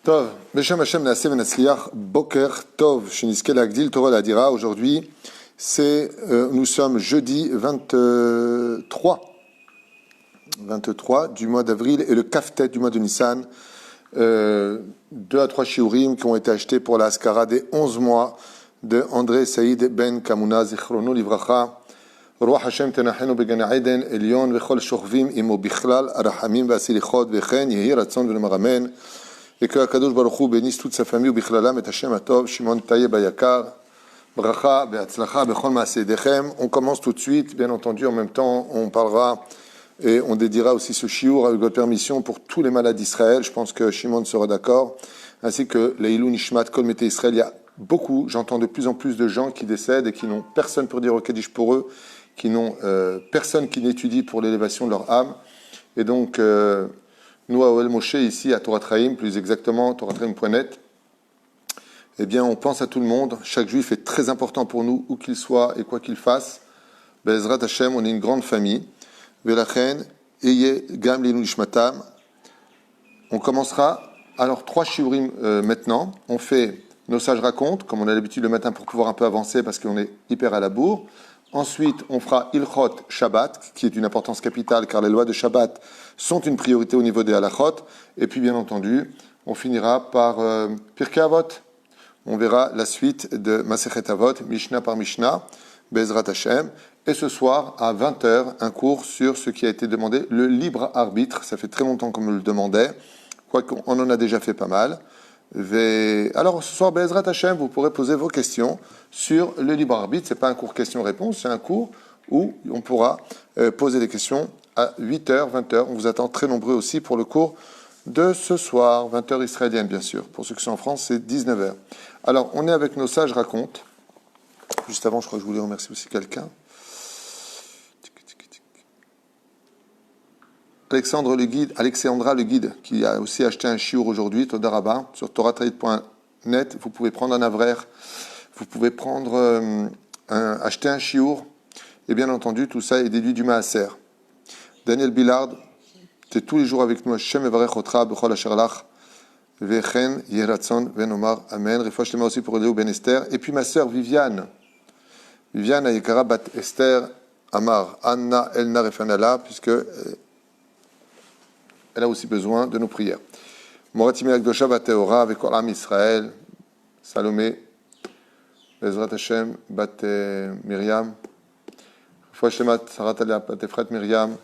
Tov, Beshem Hashem Naaseh Venatzliach, Boker Tov, Sheniske Lagdil Torah Ladira. Aujourd'hui, nous sommes jeudi 23 du mois d'avril et le Kaftet du mois de Nissan. 2 à 3 shiurim qui ont été achetés pour la Haskara des 11 mois de André Saïd Ben Kamuna Zichrono Livracha. רוח השם תנחנו בגן עדן עליון וכל שוכבים עמו בכלל הרחמים והסליחות וכן יהי רצון ולמרמן et que Akadosh Baruch Hu bénisse toute sa famille ובכללם את השם הטוב שמעון טייב היקר ברכה והצלחה בכל מעשיכם. On commence tout de suite, bien entendu, en même temps on parlera et on dédiera aussi ce shiur avec votre permission pour tous les malades d'Israël. Je pense que Shimon sera d'accord, ainsi que Leilou Nishmat Kol Mete Israël. Il y a beaucoup, j'entends de plus en plus de gens qui décèdent et qui n'ont personne pour dire au Kaddish pour eux, qui n'ont personne qui n'étudie pour l'élévation de leur âme. Et donc, nous, à Ohel Moshe, ici, à Torah Traim, plus exactement, toratraim.net, eh bien, on pense à tout le monde. Chaque juif est très important pour nous, où qu'il soit et quoi qu'il fasse. Be'ezrat Hashem, on est une grande famille. Velachen, Eye, Gam, Leilou Nishmatam. On commencera, alors, 3 shiurim maintenant. On fait nos sages racontent, comme on a l'habitude le matin pour pouvoir un peu avancer, parce qu'on est hyper à la bourre. Ensuite, on fera Ilchot Shabbat, qui est une importance capitale, car les lois de Shabbat sont une priorité au niveau des halachot. Et puis, bien entendu, on finira par Pirkei Avot. On verra la suite de Masechet Avot, Mishnah par Mishnah, Be'ezrat Hashem. Et ce soir, à 20h, un cours sur ce qui a été demandé, le libre arbitre. Ça fait très longtemps qu'on me le demandait, quoiqu'on en a déjà fait pas mal. Alors, ce soir, Be'ezrat Hashem, vous pourrez poser vos questions sur le libre arbitre. Ce n'est pas un cours questions-réponses, c'est un cours où on pourra poser des questions à 8h, 20h. On vous attend très nombreux aussi pour le cours de ce soir, 20h israélienne, bien sûr. Pour ceux qui sont en France, c'est 19h. Alors, on est avec nos sages racontes. Juste avant, je crois que je voulais remercier aussi quelqu'un. Alexandra le guide, qui a aussi acheté un shiur aujourd'hui, Toda Rabba, sur toratraïd.net. Vous pouvez prendre un avraire, vous pouvez prendre acheter un shiur, et bien entendu, tout ça est déduit du maaser. Daniel Billard, tu es tous les jours avec nous. Hashem evarech otra b'chol asher lach, vechen yeratzon venomar amen. Refouach lema aussi pour Léo Ben Esther. Et puis ma sœur Viviane Ayekara bat Esther Amar, Anna Elna Refanala, puisque elle a aussi besoin de nos prières. Moratimi Akdosha Bateora avec Olam Israël, Salomé, Bezrat Hashem, Bat Myriam, Fouachlemat Saratalia Batefret Myriam,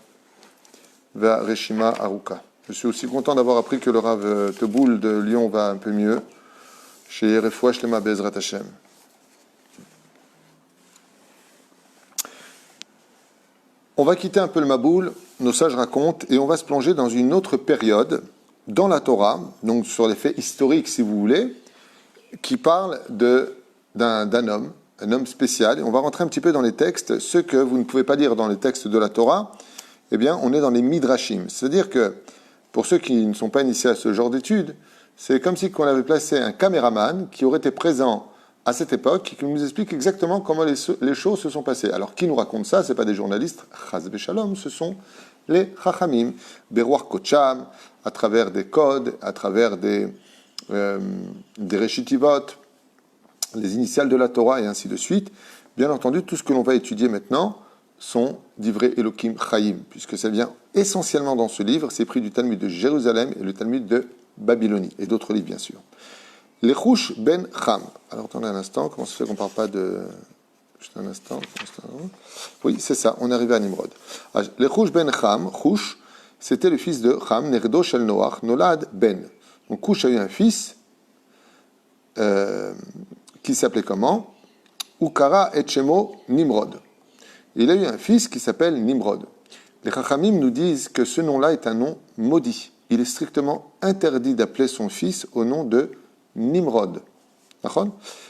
Va Reshima Aruka. Je suis aussi content d'avoir appris que le Rav Teboul de Lyon va un peu mieux. Chez Refouachlema Bezrat Hashem. On va quitter un peu le Maboul, nos sages racontent, et on va se plonger dans une autre période, dans la Torah, donc sur les faits historiques, si vous voulez, qui parle d'un homme, un homme spécial. Et on va rentrer un petit peu dans les textes. Ce que vous ne pouvez pas lire dans les textes de la Torah, eh bien, on est dans les Midrashim. C'est-à-dire que, pour ceux qui ne sont pas initiés à ce genre d'études, c'est comme si on avait placé un caméraman qui aurait été présent à cette époque, qui nous explique exactement comment les choses se sont passées. Alors, qui nous raconte ça? Ce n'est pas des journalistes, Chaz Beshalom, ce sont les Chachamim, Beruach Kocham, à travers des codes, à travers des Reshitivot, les initiales de la Torah, et ainsi de suite. Bien entendu, tout ce que l'on va étudier maintenant sont d'Ivrei Elohim Chaim, puisque ça vient essentiellement dans ce livre, c'est pris du Talmud de Jérusalem et le Talmud de Babylonie, et d'autres livres, bien sûr. Lechush ben Cham. Alors, attendez un instant, comment ça se fait qu'on ne parle pas de... Juste un instant. Oui, c'est ça, on est arrivé à Nimrod. Lechush ben Cham, Chush, c'était le fils de Cham, Nerdo shel Noach, Nolad ben. Donc, Chush a eu un fils qui s'appelait comment? Ukara et Shemo Nimrod. Il a eu un fils qui s'appelle Nimrod. Les Chachamim nous disent que ce nom-là est un nom maudit. Il est strictement interdit d'appeler son fils au nom de Nimrod.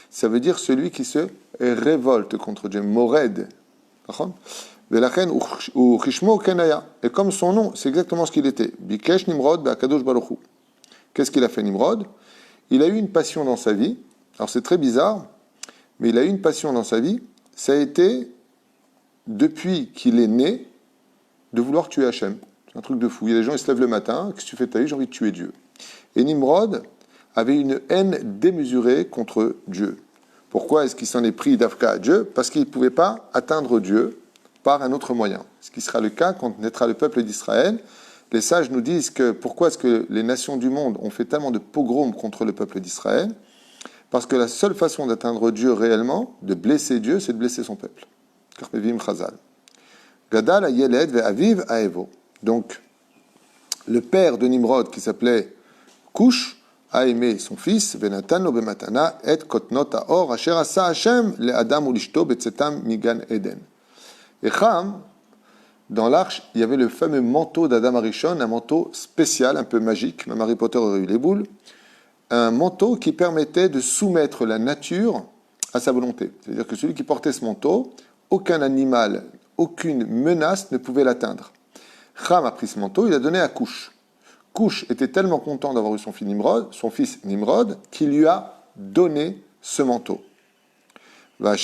Ça veut dire celui qui se révolte contre Dieu. Mored. Et comme son nom, c'est exactement ce qu'il était. Bikesh Nimrod Ba'akadosh Baruch Hu. Qu'est-ce qu'il a fait Nimrod? Il a eu une passion dans sa vie. Alors c'est très bizarre, mais il a eu une passion dans sa vie. Ça a été, depuis qu'il est né, de vouloir tuer Hachem. C'est un truc de fou. Il y a des gens, ils se lèvent le matin, qu'est-ce que tu fais de ta vie? J'ai envie de tuer Dieu. Et Nimrod, avait une haine démesurée contre Dieu. Pourquoi est-ce qu'il s'en est pris d'Afka à Dieu? Parce qu'il ne pouvait pas atteindre Dieu par un autre moyen. Ce qui sera le cas quand naîtra le peuple d'Israël. Les sages nous disent que pourquoi est-ce que les nations du monde ont fait tellement de pogroms contre le peuple d'Israël? Parce que la seule façon d'atteindre Dieu réellement, de blesser Dieu, c'est de blesser son peuple. Karmevim Chazal. Gadal a Yeled ve Aviv a Evo. Donc, le père de Nimrod, qui s'appelait Cush, a aimé son fils, Venatan lo bematana et kotnot haor asher asa Hashem le Adam ou lishto betzetam migan Eden. Et Cham, dans l'arche, il y avait le fameux manteau d'Adam Arishon, un manteau spécial, un peu magique, même Harry Potter aurait eu les boules, un manteau qui permettait de soumettre la nature à sa volonté. C'est-à-dire que celui qui portait ce manteau, aucun animal, aucune menace ne pouvait l'atteindre. Cham a pris ce manteau, il l'a donné à Cush. Cush était tellement content d'avoir eu son fils Nimrod, qu'il lui a donné ce manteau. Donc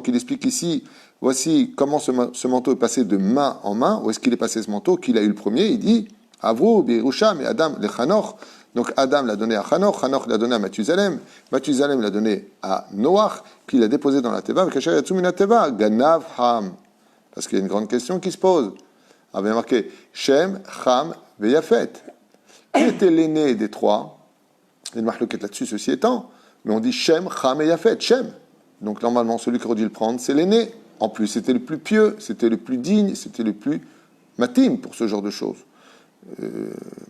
il explique ici, voici comment ce manteau est passé de main en main. Où est-ce qu'il est passé ce manteau? Qu'il a eu le premier, il dit Avrou, Birusha, mais Adam, le Chanoch. Donc Adam l'a donné à Chanoch, Chanoch l'a donné à Mathusalem, Mathusalem l'a donné à Noach, puis il l'a déposé dans la Teva, Ganav Ham. Parce qu'il y a une grande question qui se pose. Il avait marqué Shem, Ham, Veyafet. Qui était l'aîné des trois? Il y a une marloquette là-dessus, ceci étant, mais on dit Shem, Ham et Yafet, Shem. Donc normalement, celui qui aurait dû le prendre, c'est l'aîné. En plus, c'était le plus pieux, c'était le plus digne, c'était le plus matim pour ce genre de choses.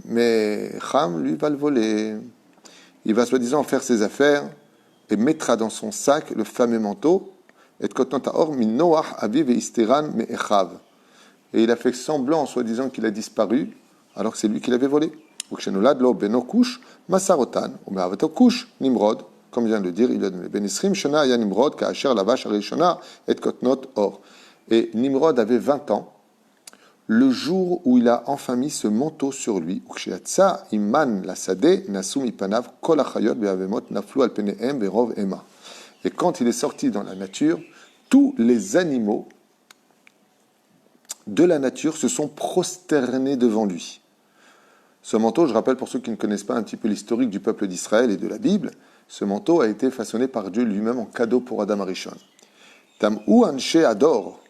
Mais Ham, lui, va le voler. Il va soi-disant faire ses affaires et mettra dans son sac le fameux manteau. Et il a fait semblant, soi-disant, qu'il a disparu, alors que c'est lui qui l'avait volé. Masarotan, Nimrod, comme vient de le dire, il a donné Ben Isrim, Shana, Ya Nimrod, Kaasher, Lavash, Arishona, et Kotnot, Or. Et Nimrod avait 20 ans, le jour où il a enfin mis ce manteau sur lui, Ukshiatsa, Iman, la Sade, Nasum, Ipanav, Kol Achayot, Beavemot, Naflu, Alpeneem, Berov, Ema. Et quand il est sorti dans la nature, tous les animaux de la nature se sont prosternés devant lui. Ce manteau, je rappelle pour ceux qui ne connaissent pas un petit peu l'historique du peuple d'Israël et de la Bible, ce manteau a été façonné par Dieu lui-même en cadeau pour Adam Arishon. Tam'u Anshe Ador.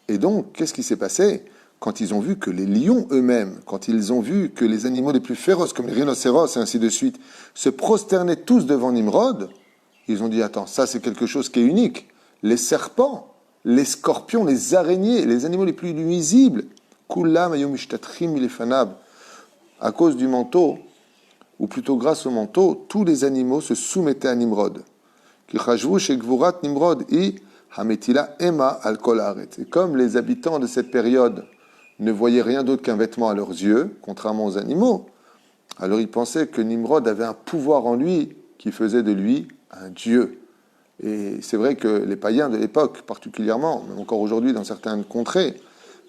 Et donc, qu'est-ce qui s'est passé? Quand ils ont vu que les lions eux-mêmes, quand ils ont vu que les animaux les plus féroces, comme les rhinocéros et ainsi de suite, se prosternaient tous devant Nimrod, ils ont dit, attends, ça c'est quelque chose qui est unique. Les serpents, les scorpions, les araignées, les animaux les plus nuisibles, Kullam ayom ishtatchim ilefanab. À cause du manteau, ou plutôt grâce au manteau, tous les animaux se soumettaient à Nimrod. Et comme les habitants de cette période ne voyaient rien d'autre qu'un vêtement à leurs yeux, contrairement aux animaux, alors ils pensaient que Nimrod avait un pouvoir en lui qui faisait de lui un dieu. Et c'est vrai que les païens de l'époque, particulièrement, même encore aujourd'hui dans certaines contrées,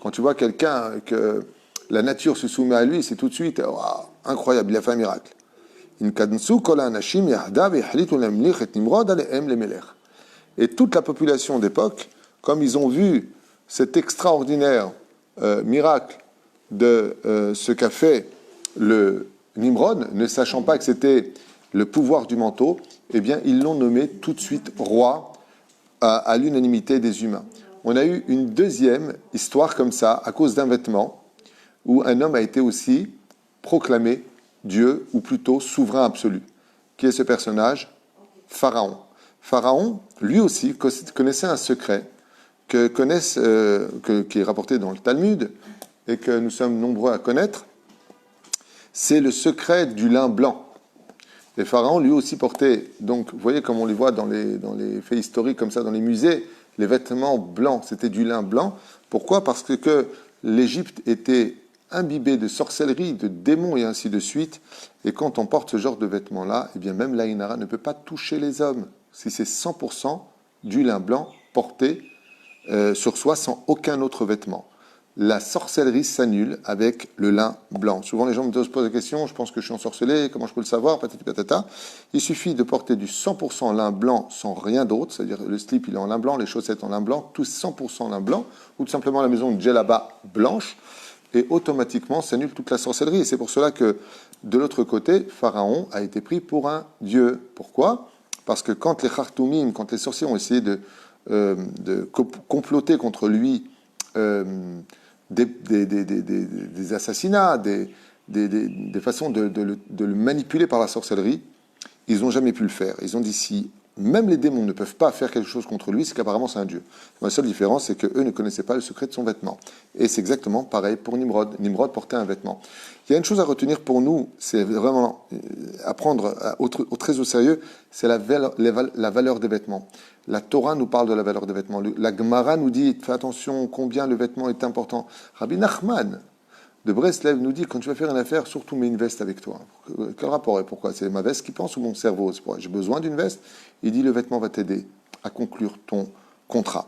quand tu vois quelqu'un que la nature se soumet à lui, c'est tout de suite wow, incroyable, il a fait un miracle. Et toute la population d'époque, comme ils ont vu cet extraordinaire miracle de ce qu'a fait le Nimrod, ne sachant pas que c'était le pouvoir du manteau, eh bien ils l'ont nommé tout de suite roi à l'unanimité des humains. On a eu une deuxième histoire comme ça, à cause d'un vêtement, où un homme a été aussi proclamé Dieu, ou plutôt souverain absolu. Qui est ce personnage? Pharaon. Pharaon, lui aussi, connaissait un secret qui est rapporté dans le Talmud et que nous sommes nombreux à connaître. C'est le secret du lin blanc. Et Pharaon, lui aussi, portait, donc, vous voyez comme on les voit dans les faits historiques, comme ça, dans les musées, les vêtements blancs, c'était du lin blanc. Pourquoi? Parce que l'Égypte était imbibée de sorcellerie, de démons et ainsi de suite. Et quand on porte ce genre de vêtements-là, eh bien même l'Aïnara ne peut pas toucher les hommes. Si c'est 100% du lin blanc porté sur soi sans aucun autre vêtement. La sorcellerie s'annule avec le lin blanc. Souvent les gens me posent la question, je pense que je suis ensorcelé, comment je peux le savoir, patati patata. Il suffit de porter du 100% lin blanc sans rien d'autre, c'est-à-dire le slip il est en lin blanc, les chaussettes en lin blanc, tout 100% lin blanc, ou tout simplement la maison de djellaba blanche. et automatiquement s'annule toute la sorcellerie. Et c'est pour cela que, de l'autre côté, Pharaon a été pris pour un dieu. Pourquoi? Parce que quand les Khartoumim, quand les sorciers ont essayé de comploter contre lui des assassinats, des façons de le manipuler par la sorcellerie, ils n'ont jamais pu le faire. Ils ont dit si même les démons ne peuvent pas faire quelque chose contre lui, c'est qu'apparemment c'est un dieu. La seule différence, c'est qu'eux ne connaissaient pas le secret de son vêtement. Et c'est exactement pareil pour Nimrod. Nimrod portait un vêtement. Il y a une chose à retenir pour nous, c'est vraiment à prendre très au sérieux, c'est la valeur des vêtements. La Torah nous parle de la valeur des vêtements. La Gemara nous dit, fais attention combien le vêtement est important. Rabbi Nachman de Breslev nous dit, quand tu vas faire une affaire, surtout mets une veste avec toi. Quel rapport est? Pourquoi? C'est ma veste qui pense ou mon cerveau? J'ai besoin d'une veste. Il dit, le vêtement va t'aider à conclure ton contrat.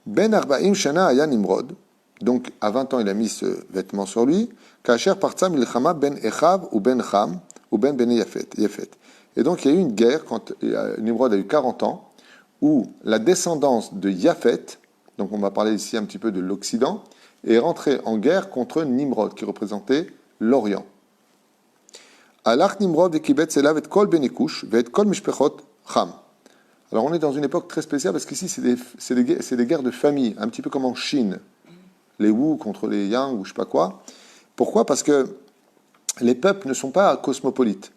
Ben Arba'im Shana Aya Nimrod. Donc, à 20 ans, il a mis ce vêtement sur lui. Kacher Parza Milchama Ben Echav ou Ben Cham ou Ben Bene Yafet. Et donc, il y a eu une guerre quand Nimrod a eu 40 ans, où la descendance de Yafet, donc on va parler ici un petit peu de l'Occident, est rentré en guerre contre Nimrod, qui représentait l'Orient. Alach Nimrod et Kibet Selav et Kol Benikush, et Kol Mishpechot Cham. Alors on est dans une époque très spéciale parce qu'ici c'est des guerres de famille, un petit peu comme en Chine. Les Wu contre les Yang ou je sais pas quoi. Pourquoi? Parce que les peuples ne sont pas cosmopolites.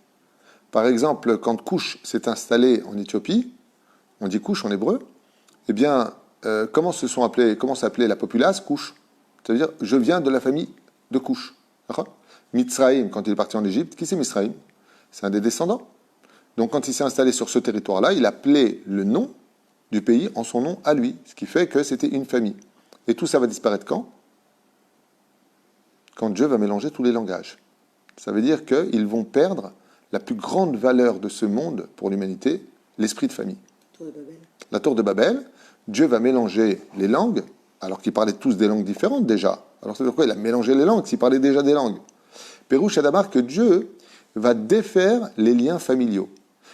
Par exemple, quand Cush s'est installé en Éthiopie, on dit Cush en hébreu, eh bien, comment s'appelait la populace Cush? C'est-à-dire, je viens de la famille de Cush. Mitzraïm, quand il est parti en Égypte, qui c'est Mitzraïm? C'est un des descendants. Donc, quand il s'est installé sur ce territoire-là, il appelait le nom du pays en son nom à lui, ce qui fait que c'était une famille. Et tout ça va disparaître quand? Quand Dieu va mélanger tous les langages. Ça veut dire qu'ils vont perdre la plus grande valeur de ce monde pour l'humanité, l'esprit de famille. La tour de Babel, Dieu va mélanger les langues, alors qu'ils parlaient tous des langues différentes déjà. Alors c'est pourquoi il a mélangé les langues, s'ils parlaient déjà des langues. Pérouche Adamar, que Dieu va défaire les liens familiaux.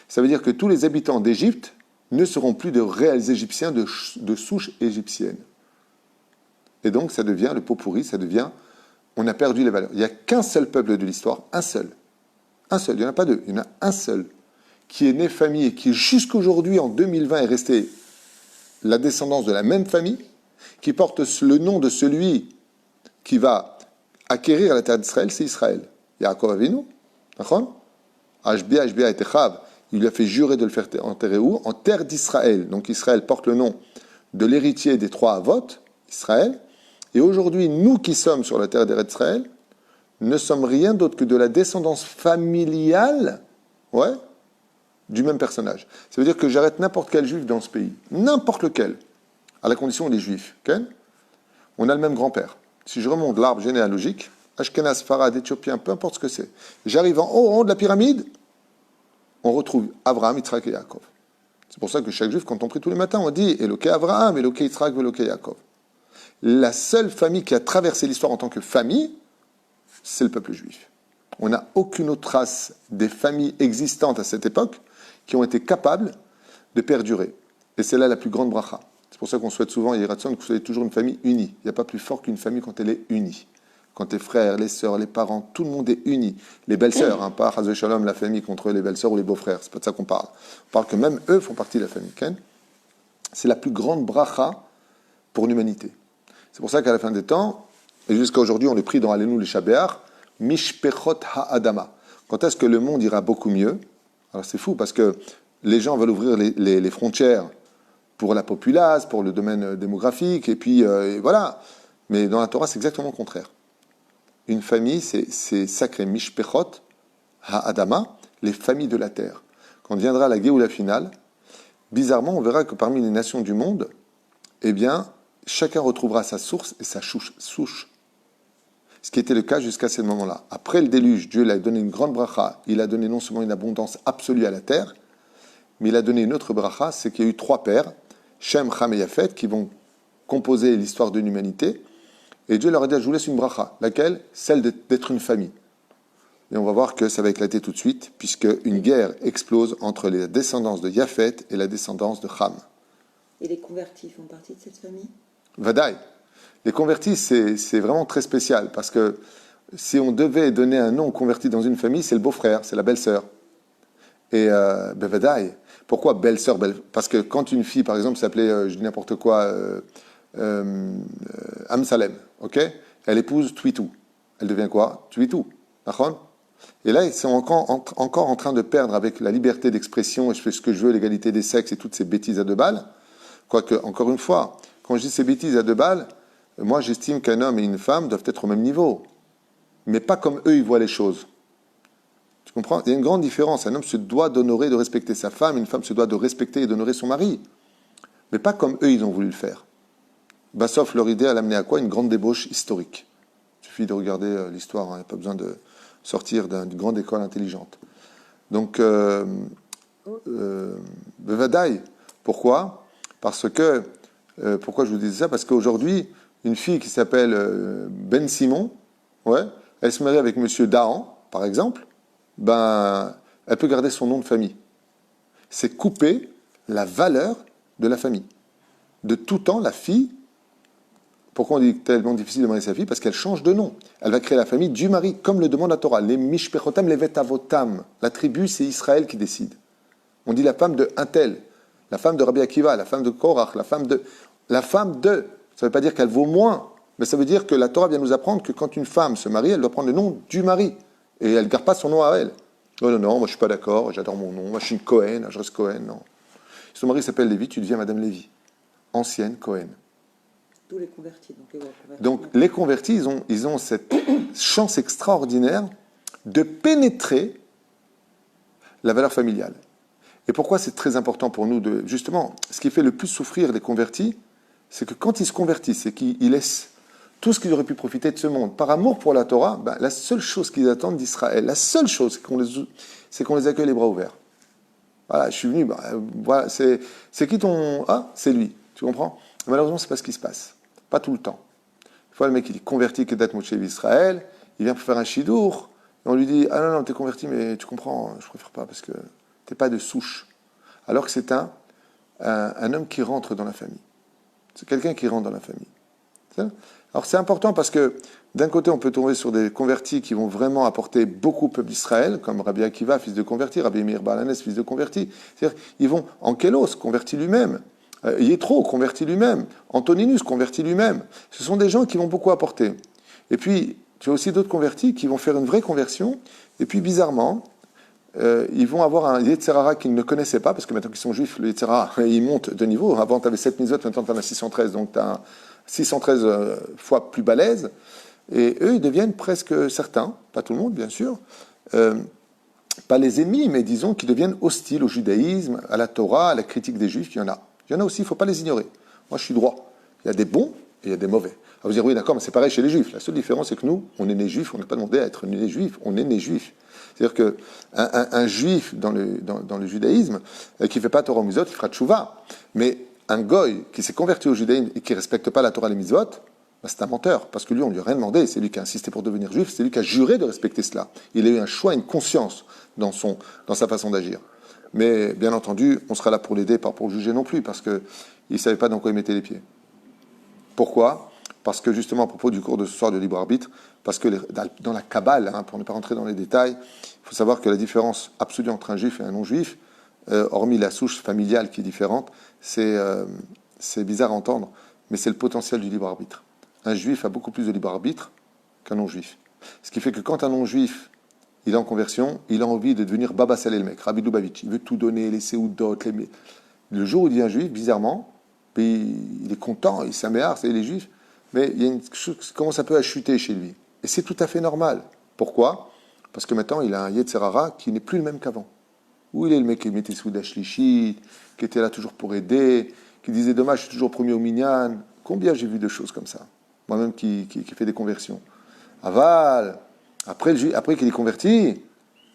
Ça veut dire que tous les habitants d'Égypte ne seront plus de réels Égyptiens de souche égyptienne. Et donc ça devient le pot pourri, ça devient... On a perdu les valeurs. Il n'y a qu'un seul peuple de l'histoire, un seul. Un seul, il n'y en a pas deux, il y en a un seul, qui est né famille et qui jusqu'aujourd'hui, en 2020, est resté la descendance de la même famille, qui porte le nom de celui qui va acquérir la terre d'Israël, c'est Israël. Yaakov Avinu, d'accord? Ashbia et Techav, il lui a fait jurer de le faire enterrer où? En terre d'Israël. Donc Israël porte le nom de l'héritier des trois Avot, Israël. Et aujourd'hui, nous qui sommes sur la terre d'Israël, ne sommes rien d'autre que de la descendance familiale, du même personnage. Ça veut dire que j'arrête n'importe quel juif dans ce pays, n'importe lequel, à la condition où il est juif. Okay? On a le même grand-père. Si je remonte l'arbre généalogique, Ashkenaz, Farad, Éthiopien, peu importe ce que c'est, j'arrive en haut de la pyramide, on retrouve Abraham, Yitzhak et Yaakov. C'est pour ça que chaque juif, quand on prie tous les matins, on dit Eloké Abraham, Eloké Yitzhak, Eloké Yaakov. La seule famille qui a traversé l'histoire en tant que famille, c'est le peuple juif. On n'a aucune autre trace des familles existantes à cette époque qui ont été capables de perdurer. Et c'est là la plus grande bracha. C'est pour ça qu'on souhaite souvent, Yiratzon, que vous soyez toujours une famille unie. Il n'y a pas plus fort qu'une famille quand elle est unie. Quand tes frères, les sœurs, les parents, tout le monde est uni. Les belles-sœurs, pas Chazé Shalom, la famille contre les belles-sœurs ou les beaux-frères. C'est pas de ça qu'on parle. On parle que même eux font partie de la famille. C'est la plus grande bracha pour l'humanité. C'est pour ça qu'à la fin des temps, et jusqu'à aujourd'hui, on le prie dans Alenu le Shabéar, Mishpechot ha'adama. Quand est-ce que le monde ira beaucoup mieux? Alors c'est fou parce que les gens veulent ouvrir les frontières pour la populace, pour le domaine démographique, et puis et voilà. Mais dans la Torah, c'est exactement le contraire. Une famille, c'est sacré. Mishpechot ha'adama, les familles de la terre. Quand viendra la Géoula finale, bizarrement, on verra que parmi les nations du monde, eh bien, chacun retrouvera sa source et sa souche. Ce qui était le cas jusqu'à ce moment-là. Après le déluge, Dieu lui a donné une grande bracha. Il a donné non seulement une abondance absolue à la terre, mais il a donné une autre bracha, c'est qu'il y a eu trois pères, Shem, Ham et Yafet, qui vont composer l'histoire de l'humanité. Et Dieu leur a dit, je vous laisse une bracha. Laquelle? Celle d'être une famille. Et on va voir que ça va éclater tout de suite, puisque une guerre explose entre les descendances de Yafet et la descendance de Ham. Et les convertis font partie de cette famille? Vadaï. Les convertis, c'est vraiment très spécial parce que si on devait donner un nom converti dans une famille, c'est le beau-frère, c'est la belle-sœur. Et Bevadaï. Pourquoi belle-sœur Parce que quand une fille, par exemple, s'appelait, je dis n'importe quoi, Amsalem, ok, elle épouse Twitou. Elle devient quoi? Twitou. D'accord. Et là, ils sont encore en train de perdre avec la liberté d'expression, et je fais ce que je veux, l'égalité des sexes et toutes ces bêtises à deux balles. Quoique, encore une fois, quand je dis ces bêtises à deux balles, moi j'estime qu'un homme et une femme doivent être au même niveau. Mais pas comme eux, ils voient les choses. Tu comprends? Il y a une grande différence. Un homme se doit d'honorer, de respecter sa femme, une femme se doit de respecter et d'honorer son mari. Mais pas comme eux, ils ont voulu le faire. Sauf leur idée, elle a amené à quoi? Une grande débauche historique. Il suffit de regarder l'histoire, il n'y a pas besoin de sortir d'une grande école intelligente. Donc, Bevadaï. Pourquoi? Parce que, pourquoi je vous dis ça? Parce qu'aujourd'hui, une fille qui s'appelle Ben Simon, ouais, elle se marie avec Monsieur Dahan, par exemple, elle peut garder son nom de famille. C'est couper la valeur de la famille. De tout temps, la fille, pourquoi on dit tellement difficile de marier sa fille? Parce qu'elle change de nom. Elle va créer la famille du mari, comme le demande la Torah. Les mishpechotam, les vetavotam. La tribu, c'est Israël qui décide. On dit la femme de un tel, la femme de Rabbi Akiva, la femme de Korach, la femme de. Ça ne veut pas dire qu'elle vaut moins, mais ça veut dire que la Torah vient nous apprendre que quand une femme se marie, elle doit prendre le nom du mari. Et elle ne garde pas son nom à elle. Oh non, moi je ne suis pas d'accord, j'adore mon nom, moi je suis une Cohen, je reste Cohen, non. Si ton mari s'appelle Lévi, tu deviens Madame Lévi. Ancienne Cohen. Tous les convertis. Donc les convertis, ils ont cette chance extraordinaire de pénétrer la valeur familiale. Et pourquoi c'est très important pour nous de... Justement, ce qui fait le plus souffrir les convertis, c'est que quand ils se convertissent et qu'ils laissent tout ce qu'ils auraient pu profiter de ce monde, par amour pour la Torah, la seule chose qu'ils attendent d'Israël, la seule chose, c'est qu'on les accueille les bras ouverts. Voilà, je suis venu, voilà, c'est qui ton... Ah, c'est lui, tu comprends? Malheureusement, c'est pas ce qui se passe. Pas tout le temps. Une fois, le mec, il est converti que d'être Moshe Israël, il vient pour faire un chidour, et on lui dit, ah non, t'es converti, mais tu comprends, je préfère pas, parce que t'es pas de souche. Alors que c'est un homme qui rentre dans la famille. C'est quelqu'un qui rentre dans la famille. Alors c'est important parce que d'un côté, on peut tomber sur des convertis qui vont vraiment apporter beaucoup au peuple d'Israël, comme Rabbi Akiva, fils de converti, Rabbi Meir Balanes, fils de converti. C'est-à-dire, ils vont, Ankelos, converti lui-même, Yétro, converti lui-même, Antoninus, converti lui-même. Ce sont des gens qui vont beaucoup apporter. Et puis, tu as aussi d'autres convertis qui vont faire une vraie conversion, et puis bizarrement, ils vont avoir un Yetzerara qu'ils ne connaissaient pas, parce que maintenant qu'ils sont juifs, le Yetzerara, il monte de niveau. Avant, tu avais 7 mitzvot, maintenant tu en as 613, donc tu as 613 fois plus balèze. Et eux, ils deviennent presque certains, pas tout le monde, bien sûr, pas les ennemis, mais disons qu'ils deviennent hostiles au judaïsme, à la Torah, à la critique des juifs. Il y en a. Il y en a aussi, il ne faut pas les ignorer. Moi, je suis droit. Il y a des bons et il y a des mauvais. À vous dire, oui, d'accord, mais c'est pareil chez les juifs. La seule différence, c'est que nous, on est nés juifs, on n'a pas demandé à être nés juifs, on est nés juifs. C'est-à-dire qu'un juif dans le judaïsme, qui ne fait pas Torah ou Mitzvot, il fera tchouva. Mais un goy qui s'est converti au judaïsme et qui ne respecte pas la Torah et les Mitzvot, c'est un menteur. Parce que lui, on ne lui a rien demandé. C'est lui qui a insisté pour devenir juif, c'est lui qui a juré de respecter cela. Il a eu un choix, une conscience dans sa façon d'agir. Mais bien entendu, on sera là pour l'aider, pas pour le juger non plus, parce qu'il ne savait pas dans quoi il mettait les pieds. Pourquoi? Parce que justement, à propos du cours de ce soir de libre arbitre, parce que dans la Kabbale, pour ne pas rentrer dans les détails, il faut savoir que la différence absolue entre un juif et un non-juif, hormis la souche familiale qui est différente, c'est bizarre à entendre, mais c'est le potentiel du libre arbitre. Un juif a beaucoup plus de libre arbitre qu'un non-juif. Ce qui fait que quand un non-juif il est en conversion, il a envie de devenir Baba Salé le mec, Rabbi Lubavitch. Il veut tout donner, les Seoudot, le jour où il devient juif, bizarrement, il est content, il s'améhar, c'est les juifs, mais il y a une chose qui commence un peu à chuter chez lui. Et c'est tout à fait normal. Pourquoi? Parce que maintenant, il a un Yetzerara qui n'est plus le même qu'avant. Où il est le mec qui mettait Souda Shlishi, qui était là toujours pour aider, qui disait dommage, je suis toujours premier au Minyan. Combien j'ai vu de choses comme ça? Moi-même qui fait des conversions. Aval, après qu'il est converti,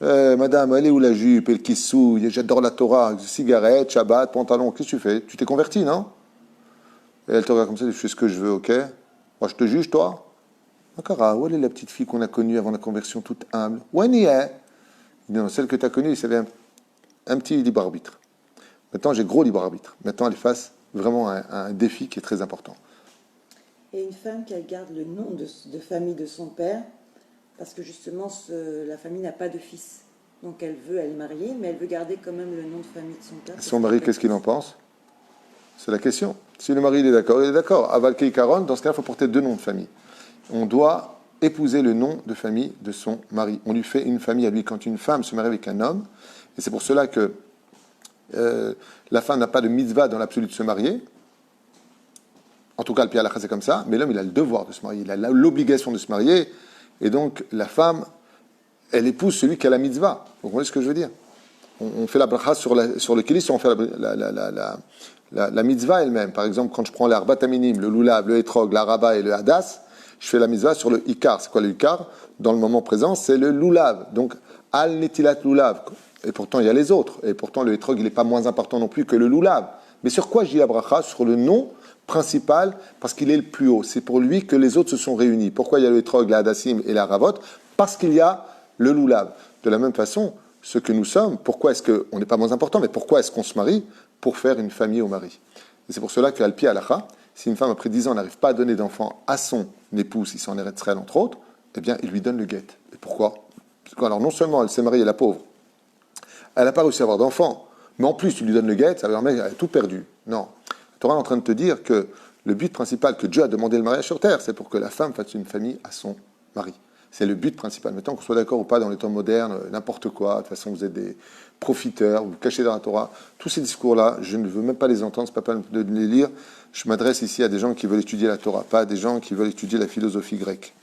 madame, elle est où la jupe, et le kissou, j'adore la Torah, cigarette, Shabbat, pantalon, qu'est-ce que tu fais? Tu t'es converti, non? Et elle te regarde comme ça, je fais ce que je veux, ok? Moi, je te juge, toi? Akara, où est la petite fille qu'on a connue avant la conversion, toute humble? Où elle est? Non, celle que tu as connue, ça avait un petit libre arbitre. Maintenant, j'ai gros libre arbitre. Maintenant, elle est face vraiment à un défi qui est très important. Et une femme qui garde le nom de famille de son père, parce que justement la famille n'a pas de fils. Donc elle est mariée, mais elle veut garder quand même le nom de famille de son père. Son mari, qu'est-ce qu'il en pense? C'est la question. Si le mari il est d'accord. Aval Kei Karon, dans ce cas, il faut porter 2 noms de famille. On doit épouser le nom de famille de son mari. On lui fait une famille à lui. Quand une femme se marie avec un homme, et c'est pour cela que la femme n'a pas de mitzvah dans l'absolu de se marier. En tout cas, le Pi c'est comme ça. Mais l'homme, il a le devoir de se marier. Il a l'obligation de se marier. Et donc, la femme, elle épouse celui qui a la mitzvah. Vous comprenez ce que je veux dire? On fait la bracha sur le kélis, on fait la mitzvah elle-même. Par exemple, quand je prends l'arbat aminim, le lulav, le etrog, l'araba et le hadas, je fais la mitzvah sur le ikar. C'est quoi le ikar? Dans le moment présent, c'est le lulav. Donc, al netilat lulav. Et pourtant, il y a les autres. Et pourtant, le etrog, il n'est pas moins important non plus que le lulav. Mais sur quoi je dis la bracha? Sur le nom principal, parce qu'il est le plus haut. C'est pour lui que les autres se sont réunis. Pourquoi il y a le etrog, la hadassim et la ravot? Parce qu'il y a le lulav. De la même façon, ce que nous sommes, pourquoi est-ce qu'on n'est pas moins important, mais pourquoi est-ce qu'on se marie? Pour faire une famille au mari. Et c'est pour cela qu'Al Pi Halacha, si une femme après 10 ans n'arrive pas à donner d'enfant à son épouse, si c'est en Eretz Israël entre autres, eh bien il lui donne le guet. Et pourquoi? Parce que alors non seulement elle s'est mariée, la pauvre, elle n'a pas réussi à avoir d'enfant, mais en plus tu lui donnes le guet, ça veut dire qu'elle a tout perdu. Non. La Torah est en train de te dire que le but principal que Dieu a demandé le mariage sur terre, c'est pour que la femme fasse une famille à son mari. C'est le but principal. Maintenant qu'on soit d'accord ou pas dans les temps modernes, n'importe quoi, de toute façon vous êtes des profiteurs, vous vous cachez dans la Torah, tous ces discours-là, je ne veux même pas les entendre, c'est pas de les lire. Je m'adresse ici à des gens qui veulent étudier la Torah, pas à des gens qui veulent étudier la philosophie grecque.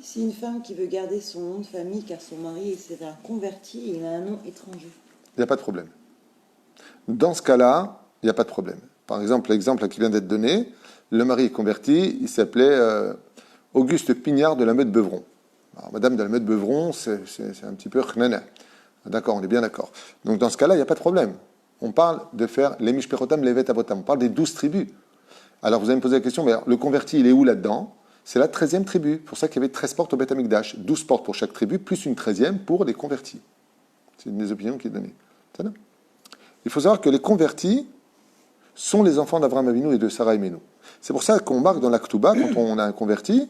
Si une femme qui veut garder son nom de famille car son mari c'est un converti et il a un nom étranger. Il n'y a pas de problème. Dans ce cas-là, il n'y a pas de problème. Par exemple, l'exemple qui vient d'être donné, le mari est converti, il s'appelait Auguste Pignard de la Meute-Beuvron. Alors, Madame de la Meute-Beuvron, c'est un petit peu chnana. D'accord, on est bien d'accord. Donc dans ce cas-là, il n'y a pas de problème. On parle de faire les mishpechotam, les vet avotam. On parle des 12 tribus. Alors vous allez me poser la question, mais alors, le converti, il est où là-dedans? C'est la 13e tribu. C'est pour ça qu'il y avait 13 portes au Beth Amikdash. 12 portes pour chaque tribu, plus une 13e pour les convertis. C'est une des opinions qui est donnée. Il faut savoir que les convertis sont les enfants d'Avraham Avinu et de Sarah Imenu. C'est pour ça qu'on marque dans la Ketouba, quand on a un converti,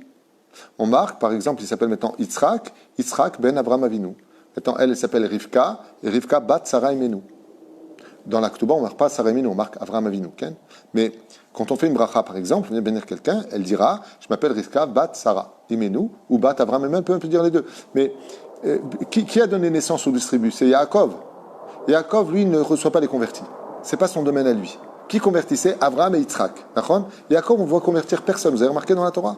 on marque, par exemple, il s'appelle maintenant Yitzhak ben Avraham Avinu. Maintenant, elle s'appelle Rivka, et Rivka bat Sarah Imenu. Dans la Ketouba, on ne marque pas Sarah Imenu, on marque Avraham Avinu. Okay? Mais quand on fait une bracha, par exemple, on vient bénir quelqu'un, elle dira, je m'appelle Rivka bat Sarah Imenu, ou bat Avraham Imenu, on peut dire les deux. Mais qui a donné naissance aux 12 tribus? C'est Yaakov. Yaakov, lui, ne reçoit pas les convertis. Ce n'est pas son domaine à lui. Qui convertissait? Avraham et Yitzhak. Yaakov, on ne voit convertir personne. Vous avez remarqué dans la Torah?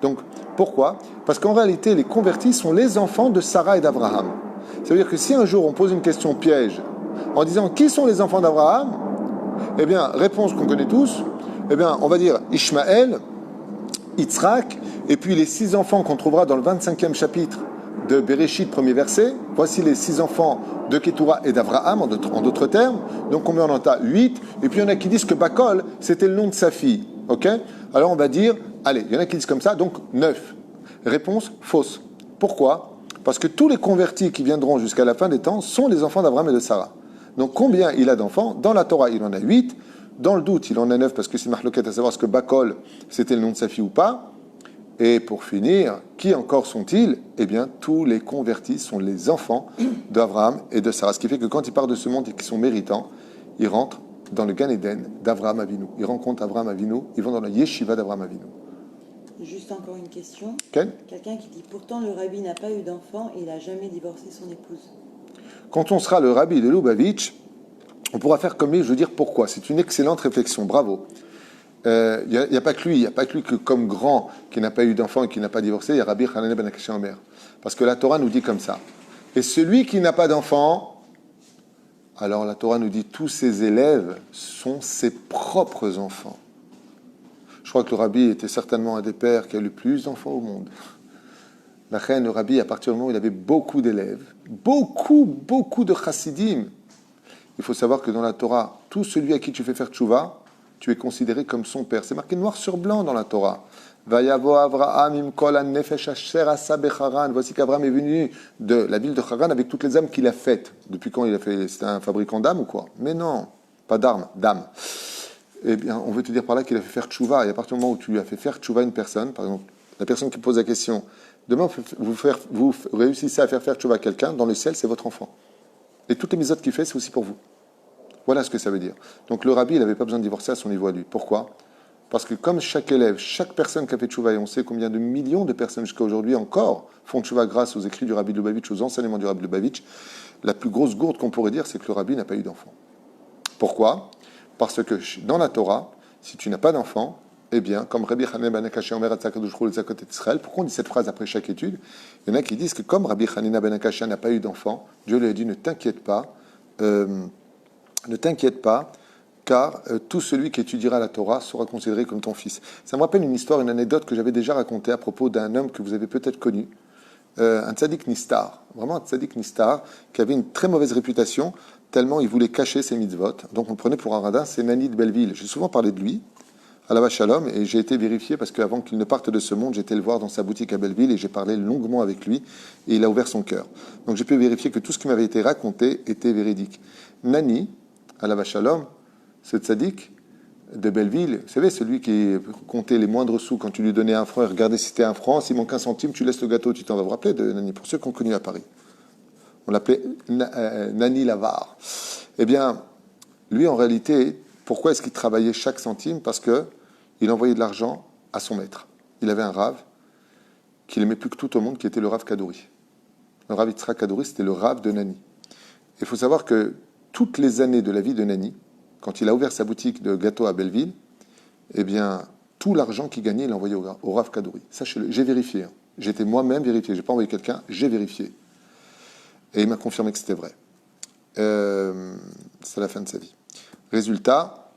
Donc, pourquoi? Parce qu'en réalité, les convertis sont les enfants de Sarah et d'Abraham. Ça veut dire que si un jour on pose une question piège en disant qui sont les enfants d'Abraham, eh bien, réponse qu'on connaît tous, eh bien, on va dire Ishmaël, Yitzhak, et puis les 6 enfants qu'on trouvera dans le 25e chapitre de Bereshit, premier verset. Voici les 6 enfants de Ketura et d'Avraham, en d'autres termes. Donc combien on en a? 8. Et puis il y en a qui disent que Bakol, c'était le nom de sa fille. Ok? Alors on va dire, allez, il y en a qui disent comme ça, donc 9. Réponse fausse. Pourquoi? Parce que tous les convertis qui viendront jusqu'à la fin des temps sont les enfants d'Abraham et de Sarah. Donc combien il a d'enfants? Dans la Torah, il en a 8. Dans le doute, il en a 9 parce que c'est marloquette à savoir ce que Bakol, c'était le nom de sa fille ou pas. Et pour finir, qui encore sont-ils? Eh bien, tous les convertis sont les enfants d'Abraham et de Sarah. Ce qui fait que quand ils partent de ce monde et qu'ils sont méritants, ils rentrent dans le Gan Eden d'Avraham Avinu. Ils rencontrent Avraham Avinu, ils vont dans la yeshiva d'Avraham Avinu. Juste encore une question. Ken? Quelqu'un qui dit, pourtant le rabbi n'a pas eu d'enfant et il n'a jamais divorcé son épouse. Quand on sera le rabbi de Lubavitch, on pourra faire comme lui, je veux dire pourquoi. C'est une excellente réflexion, bravo. Il n'y a pas que lui, il n'y a pas que lui que comme grand qui n'a pas eu d'enfant et qui n'a pas divorcé, il y a Rabbi Hananel ben Akashia Omer. Parce que la Torah nous dit comme ça. Et celui qui n'a pas d'enfant, alors la Torah nous dit tous ses élèves sont ses propres enfants. Je crois que le Rabbi était certainement un des pères qui a le plus d'enfants au monde. La reine, le Rabbi, à partir du moment où il avait beaucoup d'élèves, beaucoup de chassidim, il faut savoir que dans la Torah, tout celui à qui tu fais faire tchouva, tu es considéré comme son père. C'est marqué noir sur blanc dans la Torah. Vayavo Avraham im kol hanefesh asher asa becharan. Voici qu'Abraham est venu de la ville de Haran avec toutes les âmes qu'il a faites. Depuis quand il a fait? C'était un fabricant d'âmes ou quoi? Mais non, pas d'armes, d'âmes. eh bien, on veut te dire par là qu'il a fait faire tchouva. Et à partir du moment où tu as fait faire tchouva à une personne, par exemple, la personne qui pose la question, demain, vous réussissez à faire faire tchouva à quelqu'un, dans le ciel, c'est votre enfant. Et toutes les misotes qu'il fait, c'est aussi pour vous. Voilà ce que ça veut dire. Donc le rabbi, il n'avait pas besoin de divorcer à son niveau à lui. Pourquoi ? Parce que comme chaque élève, chaque personne qui a fait tchouva, et on sait combien de millions de personnes jusqu'à aujourd'hui encore font tchouva grâce aux écrits du rabbi Lubavitch, aux enseignements du rabbi Lubavitch, la plus grosse gourde qu'on pourrait dire, c'est que le rabbi n'a pas eu d'enfant. Pourquoi ? Parce que dans la Torah, si tu n'as pas d'enfant, eh bien, comme Rabbi Hanina ben Akashi Omer Atzakadosh Hu Zakot et Israël, pourquoi on dit cette phrase après chaque étude ? Il y en a qui disent que comme Rabbi Hanina ben Akashi n'a pas eu d'enfant, Dieu lui a dit ne t'inquiète pas, car tout celui qui étudiera la Torah sera considéré comme ton fils. Ça me rappelle une histoire, une anecdote que j'avais déjà racontée à propos d'un homme que vous avez peut-être connu, un tzaddik nistar, vraiment un tzaddik nistar, qui avait une très mauvaise réputation, tellement il voulait cacher ses mitzvot. Donc on le prenait pour un radin, c'est Nani de Belleville. J'ai souvent parlé de lui, à la Shalom, et j'ai été vérifié parce qu'avant qu'il ne parte de ce monde, j'étais le voir dans sa boutique à Belleville et j'ai parlé longuement avec lui et il a ouvert son cœur. Donc j'ai pu vérifier que tout ce qui m'avait été raconté était véridique. Nani, à la Shalom, ce tzaddik de Belleville, vous savez, celui qui comptait les moindres sous quand tu lui donnais un franc et regardais si c'était un franc, s'il manque un centime, tu laisses le gâteau, tu t'en vas vous rappeler de Nani, pour ceux qui ont connu à Paris. On l'appelait Nani Lavar. Eh bien, lui, en réalité, pourquoi est-ce qu'il travaillait chaque centime ? Parce qu'il envoyait de l'argent à son maître. Il avait un rave qu'il aimait plus que tout au monde, qui était le rave Kadouri. Le rave Yitzhak Kadouri, c'était le rave de Nani. Il faut savoir que toutes les années de la vie de Nani, quand il a ouvert sa boutique de gâteaux à Belleville, eh bien, tout l'argent qu'il gagnait, il l'envoyait au rave Kadouri. Sachez-le, j'ai vérifié. J'étais moi-même vérifié. Je n'ai pas envoyé quelqu'un, j'ai vérifié. Et il m'a confirmé que c'était vrai. C'est la fin de sa vie. Résultat,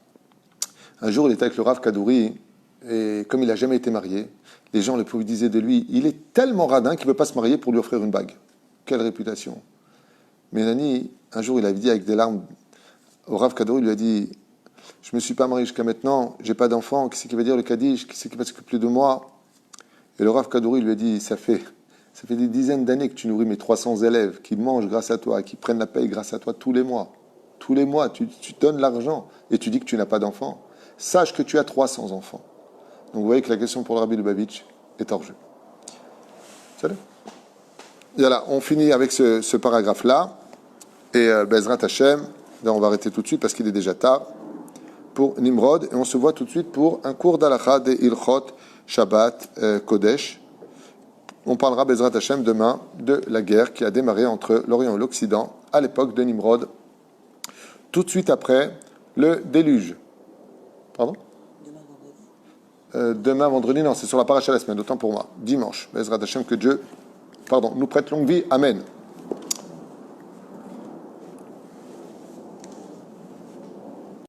un jour, il était avec le Rav Kadouri, et comme il n'a jamais été marié, les gens le disaient de lui, il est tellement radin qu'il ne veut pas se marier pour lui offrir une bague. Quelle réputation. Mais Nani, un jour, il avait dit avec des larmes au Rav Kadouri, il lui a dit, je ne me suis pas marié jusqu'à maintenant, je n'ai pas d'enfant, qui c'est qui va dire le Kaddish, qui c'est qui va s'occuper de moi ? Et le Rav Kadouri lui a dit, ça fait des dizaines d'années que tu nourris mes 300 élèves qui mangent grâce à toi, qui prennent la paye grâce à toi tous les mois. Tous les mois, tu donnes l'argent et tu dis que tu n'as pas d'enfants. Sache que tu as 300 enfants. Donc vous voyez que la question pour le Rabbi Lubavitch est hors jeu. Salut. Voilà, on finit avec ce paragraphe-là. Et Bezrat Hashem, là on va arrêter tout de suite parce qu'il est déjà tard, pour Nimrod. Et on se voit tout de suite pour un cours d'Alacha de Ilchot Shabbat Kodesh. On parlera, Bezrat Hashem, demain de la guerre qui a démarré entre l'Orient et l'Occident à l'époque de Nimrod, tout de suite après le déluge. Pardon ? Demain vendredi, non, c'est sur la paracha de la semaine, autant pour moi. Dimanche, Bezrat Hashem, que Dieu nous prête longue vie. Amen.